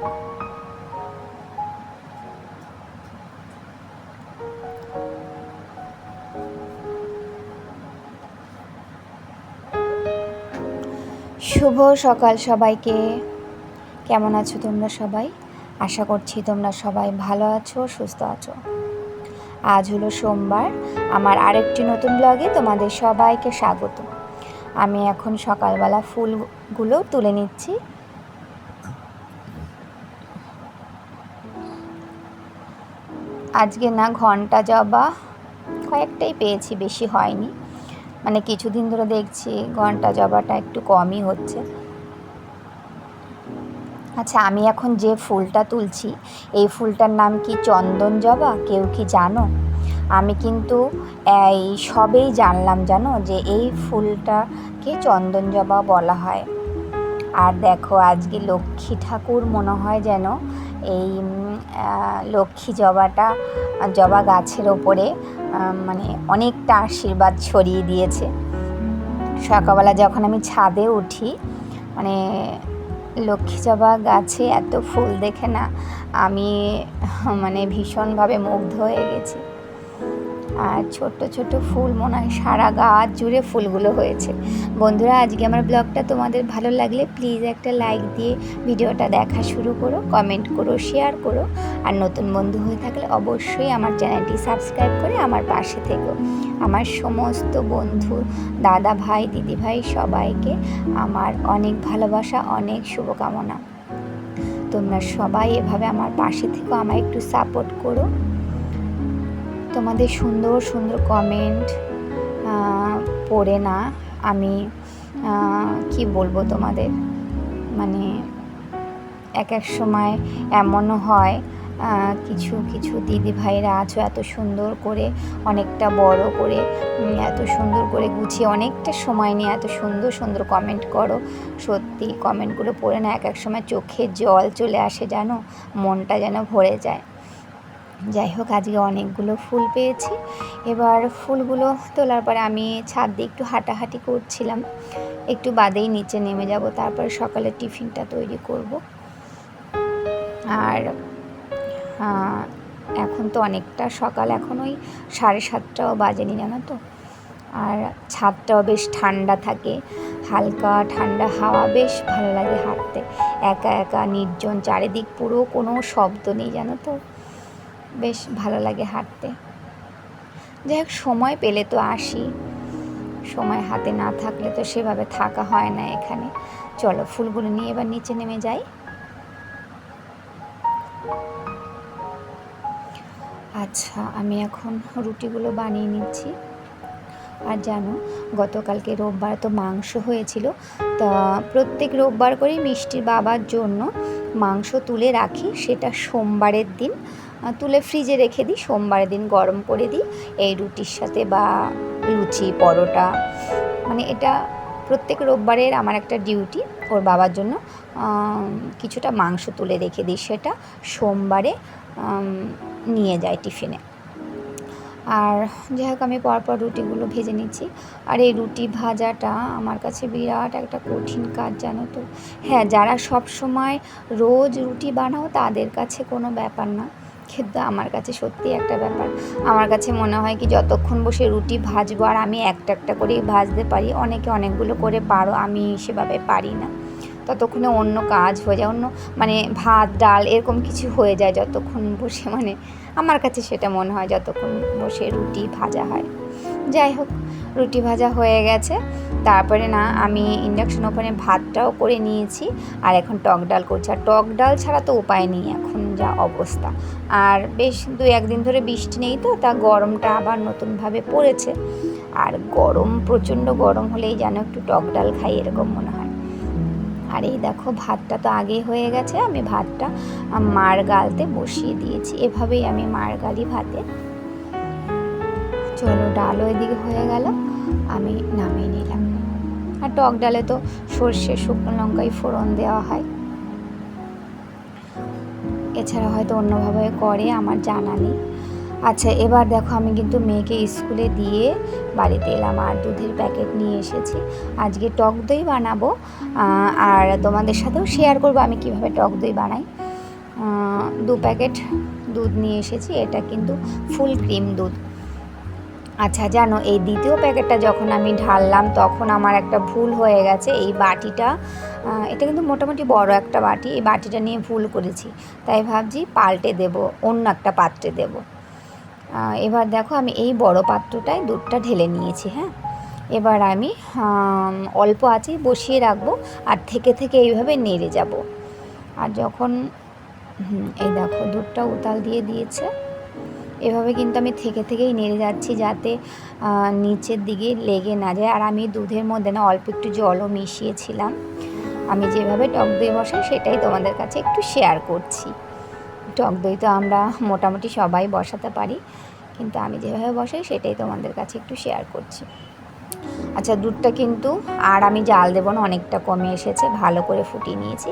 শুভ সকাল সবাইকে। কেমন আছো তোমরা সবাই? আশা করছি তোমরা সবাই ভালো আছো, সুস্থ আছো। আজ হলো সোমবার। আমার আরেকটি নতুন ব্লগে তোমাদের সবাইকে স্বাগত। আমি এখন সকালবেলা ফুলগুলো তুলে নিচ্ছি। আজকে না ঘন্টা জবা কয়েকটাই পেয়েছি, বেশি হয়নি। মানে কিছুদিন ধরে দেখছি ঘন্টা জবাটা একটু কমই হচ্ছে। আচ্ছা, আমি এখন যে ফুলটা তুলছি এই ফুলটার নাম কি চন্দন জবা? কেউ কি জানো? আমি কিন্তু এই সবেই জানলাম, জানো, যে এই ফুলটাকে চন্দন জবা বলা হয়। আর দেখো, আজকে লক্ষ্মী ঠাকুর মনে হয় যেন এই লক্ষ্মী জবা গাছের ওপরে মানে অনেকটা আশীর্বাদ ছড়িয়ে দিয়েছে। সকালবেলা যখন আমি ছাদে উঠি, মানে লক্ষ্মী জবা গাছে এত ফুল দেখে না আমি মানে ভীষণভাবে মুগ্ধ হয়ে গেছি। আর ছোট্ট ছোট্ট ফুল, মনে হয় সারা গাছ জুড়ে ফুলগুলো হয়েছে। বন্ধুরা, আজকে আমার ব্লগটা তোমাদের ভালো লাগলে প্লিজ একটা লাইক দিয়ে ভিডিওটা দেখা শুরু করো, কমেন্ট করো, শেয়ার করো। আর নতুন বন্ধু হয়ে থাকলে অবশ্যই আমার চ্যানেলটি সাবস্ক্রাইব করে আমার পাশে থেকো। আমার সমস্ত বন্ধু, দাদা ভাই, দিদি ভাই সবাইকে আমার অনেক ভালোবাসা, অনেক শুভকামনা। তোমরা সবাই এভাবে আমার পাশে থেকো, আমায় একটু সাপোর্ট করো। তোমাদের সুন্দর সুন্দর কমেন্ট পড়ে না আমি কি বলবো তোমাদের, মানে এক এক সময় এমনও হয় কিছু কিছু দিদি ভাইরা আছো এত সুন্দর করে, অনেকটা বড় করে, এত সুন্দর করে গুছিয়ে অনেকটা সময় নিয়ে এত সুন্দর সুন্দর কমেন্ট করো। সত্যি কমেন্টগুলো পড়ে না এক এক সময় চোখে জল চলে আসে, জানো, মনটা যেন ভরে যায়। যাই হোক, আজকে অনেকগুলো ফুল পেয়েছি। এবার ফুলগুলো তোলার পরে আমি ছাদ দিয়ে একটু হাঁটাহাঁটি করছিলাম। একটু বাদেই নিচে নেমে যাব, তারপরে সকালের টিফিনটা তৈরি করব। আর এখন তো অনেকটা সকাল, এখন ওই 7:30টাও বাজেনি, জানো তো। আর ছাদটাও বেশ ঠান্ডা থাকে, হালকা ঠান্ডা হাওয়া, বেশ ভালো লাগে হাঁটতে। একা একা নির্জন, চারিদিক পুরো কোনো শব্দ নেই, জানো তো, বেশ ভালো লাগে হাঁটতে। যাই হোক, সময় পেলে তো আসি, সময় হাতে না থাকলে তো সেভাবে থাকা হয় না এখানে। চলো ফুলগুলো নিয়ে এবার নিচে নেমে যাই। আচ্ছা, আমি এখন রুটিগুলো বানিয়ে নিচ্ছি। আর জানো, গতকালকে রোববার তো মাংস হয়েছিল, তা প্রত্যেক রোববার করেই মিষ্টির বাবার জন্য মাংস তুলে রাখি। সেটা সোমবারের দিন তুলে ফ্রিজে রেখে দিই, সোমবারের দিন গরম করে দিই এই রুটির সাথে বা লুচি, পরোটা। মানে এটা প্রত্যেক রোববারের আমার একটা ডিউটি, ওর বাবার জন্য কিছুটা মাংস তুলে রেখে দিই, সেটা সোমবারে নিয়ে যায় টিফিনে। আর যাই হোক, আমি পরপর রুটিগুলো ভেজে নিচ্ছি। আর এই রুটি ভাজাটা আমার কাছে বিরাট একটা কঠিন কাজ, জানো তো। হ্যাঁ, যারা সব সময় রোজ রুটি বানাও তাদের কাছে কোনো ব্যাপার না, কিন্তু আমার কাছে সত্যি একটা ব্যাপার। আমার কাছে মনে হয় কি, যতক্ষণ বসে রুটি ভাজবো আর আমি একটা একটা করেই ভাজতে পারি, অনেকে অনেকগুলো করে পারো, আমি সেভাবে পারি না। ততক্ষণে অন্য কাজ হয়ে যায়, অন্য মানে ভাত ডাল এরকম কিছু হয়ে যায় যতক্ষণ বসে, মানে আমার কাছে সেটা মনে হয় যতক্ষণ বসে রুটি ভাজা হয়। যাই হোক, রুটি ভাজা হয়ে গেছে। তারপরে না আমি ইন্ডাকশন ওভেনে ভাতটাও করে নিয়েছি, আর এখন টক ডাল করছি। আর টক ডাল ছাড়া তো উপায় নেই এখন যা অবস্থা। আর বেশ 2-1 দিন ধরে বৃষ্টি নেই তো, তা গরমটা আবার নতুনভাবে পড়েছে। আর গরম, প্রচণ্ড গরম হলেই যেন একটু টক ডাল খাই এরকম মনে হয়। আর এই দেখো, ভাতটা তো আগেই হয়ে গেছে, আমি ভাতটা মার গালতে বসিয়ে দিয়েছি। এভাবেই আমি মার গালি ভাতে। চলো, ডালও এদিকে হয়ে গেল, আমি নামিয়ে নিলাম। আর টক ডালে তো সর্ষে, শুকনো লঙ্কায় ফোড়ন দেওয়া হয়, এছাড়া হয়তো অন্যভাবে করে, আমার জানা নেই। আচ্ছা, এবার দেখো, আমি কিন্তু মেয়েকে স্কুলে দিয়ে বাড়িতে এলাম আর দুধের প্যাকেট নিয়ে এসেছি। আজকে টক দই বানাবো, আর তোমাদের সাথেও শেয়ার করবো আমি কিভাবে টক দই বানাই। 2 প্যাকেট দুধ নিয়ে এসেছি। এটা কিন্তু ফুল ক্রিম দুধ। আচ্ছা জানো, এই দ্বিতীয় প্যাকেটটা যখন আমি ঢাললাম তখন আমার একটা ভুল হয়ে গেছে। এই বাটিটা, এটা কিন্তু মোটামুটি বড় একটা বাটি, এই বাটিটা নিয়ে ভুল করেছি। তাই ভাবছি পাল্টে দেব, অন্য একটা পাত্রে দেব। এবার দেখো আমি এই বড় পাত্রটায় দুধটা ঢেলে নিয়েছি। হ্যাঁ, এবার আমি অল্প আঁচে বসিয়ে রাখবো আর থেকে থেকে এইভাবে নেড়ে যাব। আর যখন এই দেখো দুধটা উতাল দিয়ে দিয়েছে, এভাবে কিন্তু আমি থেকে থেকেই নেড়ে যাচ্ছি যাতে নিচের দিকে লেগে না যায়। আর আমি দুধের মধ্যে না অল্প একটু জলও মিশিয়েছিলাম। আমি যেভাবে টক দই বসাই সেটাই তোমাদের কাছে একটু শেয়ার করছি। টক দই তো আমরা মোটামুটি সবাই বসাতে পারি, কিন্তু আমি যেভাবে বসাই সেটাই তোমাদের কাছে একটু শেয়ার করছি। আচ্ছা, দুধটা কিন্তু আর আমি জাল দেবো না, অনেকটা কমে এসেছে, ভালো করে ফুটিয়ে নিয়েছি।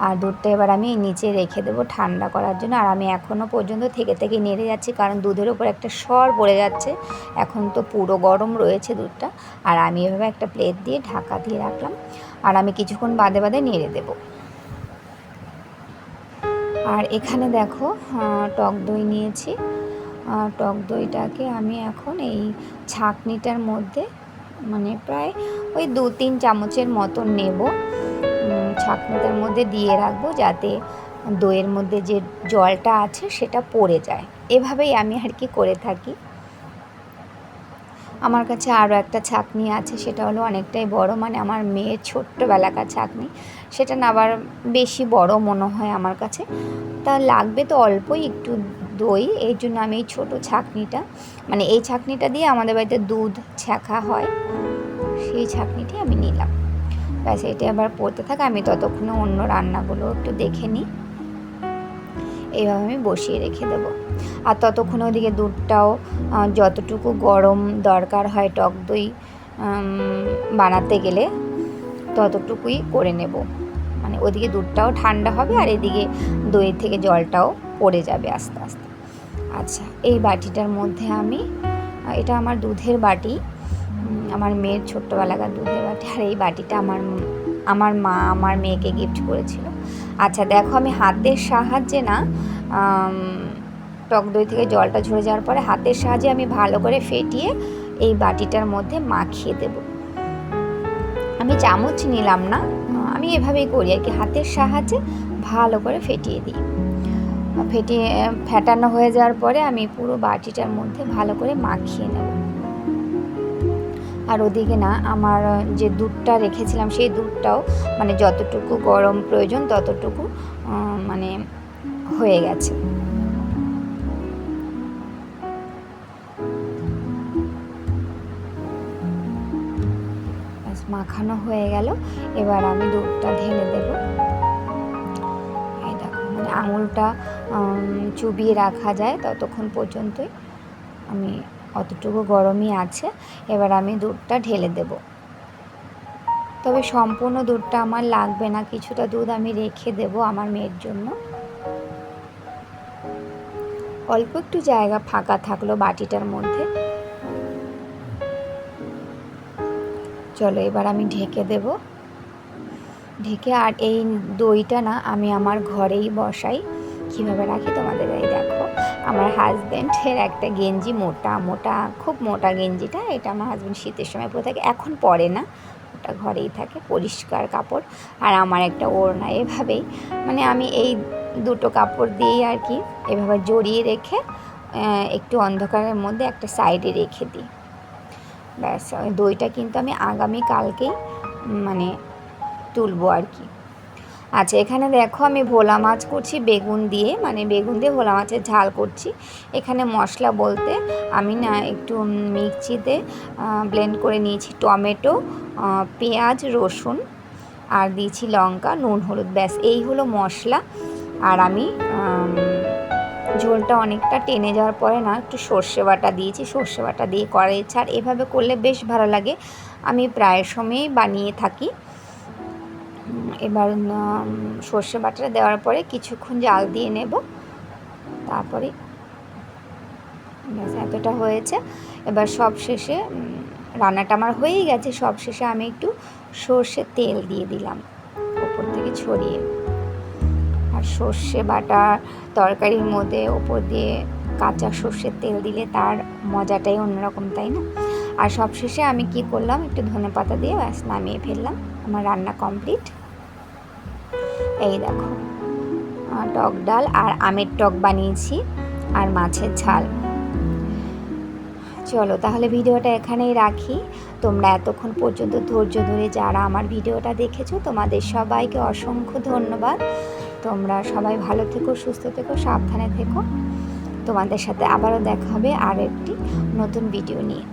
আর দুধটা এবার আমি নিচে রেখে দেবো ঠান্ডা করার জন্য। আর আমি এখনও পর্যন্ত থেকে থেকে নেড়ে যাচ্ছি, কারণ দুধের ওপর একটা সর পড়ে যাচ্ছে। এখন তো পুরো গরম রয়েছে দুধটা। আর আমি এভাবে একটা প্লেট দিয়ে ঢাকা দিয়ে রাখলাম, আর আমি কিছুক্ষণ বাদে বাদে নেড়ে দেবো। আর এখানে দেখো টক দই নিয়েছি। টক দইটাকে আমি এখন এই ছাঁকনিটার মধ্যে মানে প্রায় ওই 2-3 চামচের মতো নেব। ছাঁকনিটার মধ্যে দিয়ে রাখবো যাতে দইয়ের মধ্যে যে জলটা আছে সেটা পড়ে যায়। এভাবেই আমি আর কি করে থাকি। আমার কাছে আরও একটা ছাঁকনি আছে, সেটা হলো অনেকটাই বড়, মানে আমার মেয়ের ছোট্টবেলাকার ছাঁকনি। সেটা না আবার বেশি বড় মনে হয় আমার কাছে। তা লাগবে তো অল্পই একটু দই, এই জন্য আমি এই ছোটো ছাঁকনিটা, মানে এই ছাঁকনিটা দিয়ে আমাদের বাড়িতে দুধ ছাঁকা হয়, সেই ছাঁকনিটি আমি নিলাম। ব্যাস, এটা আবার পড়তে থাকে, আমি ততক্ষণে অন্য রান্নাগুলো একটু দেখে নিই। এইভাবে আমি বসিয়ে রেখে দেবো। আর ততক্ষণ ওদিকে দুধটাও যতটুকু গরম দরকার হয় টক দই বানাতে গেলে ততটুকুই করে নেব। মানে ওদিকে দুধটাও ঠান্ডা হবে আর এদিকে দই থেকে জলটাও পড়ে যাবে আস্তে আস্তে। আচ্ছা, এই বাটিটার মধ্যে আমি, এটা আমার দুধের বাটি, আমার মেয়ের ছোট্টবেলাকার দুধের বাটি। আর এই বাটিটা আমার মা আমার মেয়েকে গিফট করেছিল। আচ্ছা দেখো, আমি হাতের সাহায্যে না, টক দই থেকে জলটা ঝরে যাওয়ার পরে হাতের সাহায্যে আমি ভালো করে ফেটিয়ে এই বাটিটার মধ্যে মাখিয়ে দেব। আমি চামচ নিলাম না, আমি এভাবেই করি আর কি, হাতের সাহায্যে ভালো করে ফেটিয়ে দিই। ফেটানো হয়ে যাওয়ার পরে আমি পুরো বাটিটার মধ্যে ভালো করে মাখিয়ে নেব। আর ওদিকে না আমার যে দুধটা রেখেছিলাম সেই দুধটাও মানে যতটুকু গরম প্রয়োজন ততটুকু মানে হয়ে গেছে। মাখানো হয়ে গেল, এবার আমি দুধটা ঢেলে দেব। এই দেখো, মানে আঙুলটা চুবিয়ে রাখা যায় ততক্ষণ পর্যন্তই, আমি অতটুকু গরমই আছে। এবার আমি দুধটা ঢেলে দেব। তবে সম্পূর্ণ দুধটা আমার লাগবে না, কিছুটা দুধ আমি রেখে দেব আমার মেয়ের জন্য। অল্প একটু জায়গা ফাঁকা থাকলো বাটিটার মধ্যে। চলো এবার আমি ঢেকে দেব। ঢেকে, আর এই দইটা না আমি আমার ঘরেই বসাই। কীভাবে রাখি তোমাদের এই দেখো, আমার হাজব্যান্ডের একটা গেঞ্জি, মোটা মোটা, খুব মোটা গেঞ্জিটা, এটা আমার হাজব্যান্ড শীতের সময় পরে থাকে, এখন পরে না, ওটা ঘরেই থাকে, পরিষ্কার কাপড়। আর আমার একটা ওড়না, এভাবেই মানে আমি এই দুটো কাপড় দিয়েই আর কি এভাবে জড়িয়ে রেখে একটু অন্ধকারের মধ্যে একটা সাইডে রেখে দিই। ব্যাস, দইটা কিন্তু আমি আগামীকালকেই মানে তুলবো আর কি। আচ্ছা, এখানে দেখো আমি ভোলা মাছ করছি বেগুন দিয়ে, মানে বেগুন দিয়ে ভোলা মাছের ঝাল করছি। এখানে মশলা বলতে আমি না একটু মিক্সিতে ব্লেন্ড করে নিয়েছি টমেটো, পেঁয়াজ, রসুন, আর দিয়েছি লঙ্কা, নুন, হলুদ, ব্যাস এই হলো মশলা। আর আমি ঝোলটা অনেকটা টেনে যাওয়ার পরে না একটু সর্ষে বাটা দিয়েছি, সর্ষে বাটা দিয়ে কড়াই ছাড়, এভাবে করলে বেশ ভালো লাগে, আমি প্রায় সময়ই বানিয়ে থাকি। এবার সর্ষে বাটাটা দেওয়ার পরে কিছুক্ষণ জাল দিয়ে নেব, তারপরে ব্যাস এতটা হয়েছে। এবার সব শেষে রান্নাটা আমার হয়েই গেছে, সব শেষে আমি একটু সর্ষের তেল দিয়ে দিলাম ওপর থেকে ছড়িয়ে। আর সর্ষে বাটা তরকারির মধ্যে ওপর দিয়ে কাঁচা সর্ষের তেল দিলে তার মজাটাই অন্যরকম, তাই না? আর সবশেষে আমি কি করলাম, একটু ধনেপাতা দিয়ে ব্যাস নামিয়ে ফেললাম। আমার রান্না কমপ্লিট। এই দেখো, টক ডাল আর আমের টক বানিয়েছি আর মাছের ঝাল। চলো তাহলে ভিডিওটা এখানেই রাখি। তোমরা এতক্ষণ পর্যন্ত ধৈর্য ধরে যারা আমার ভিডিওটা দেখেছো, তোমাদের সবাইকে অসংখ্য ধন্যবাদ। তোমরা সবাই ভালো থেকো, সুস্থ থেকো, সাবধানে থেকো। তোমাদের সাথে আবারও দেখা হবে আর একটি নতুন ভিডিও নিয়ে।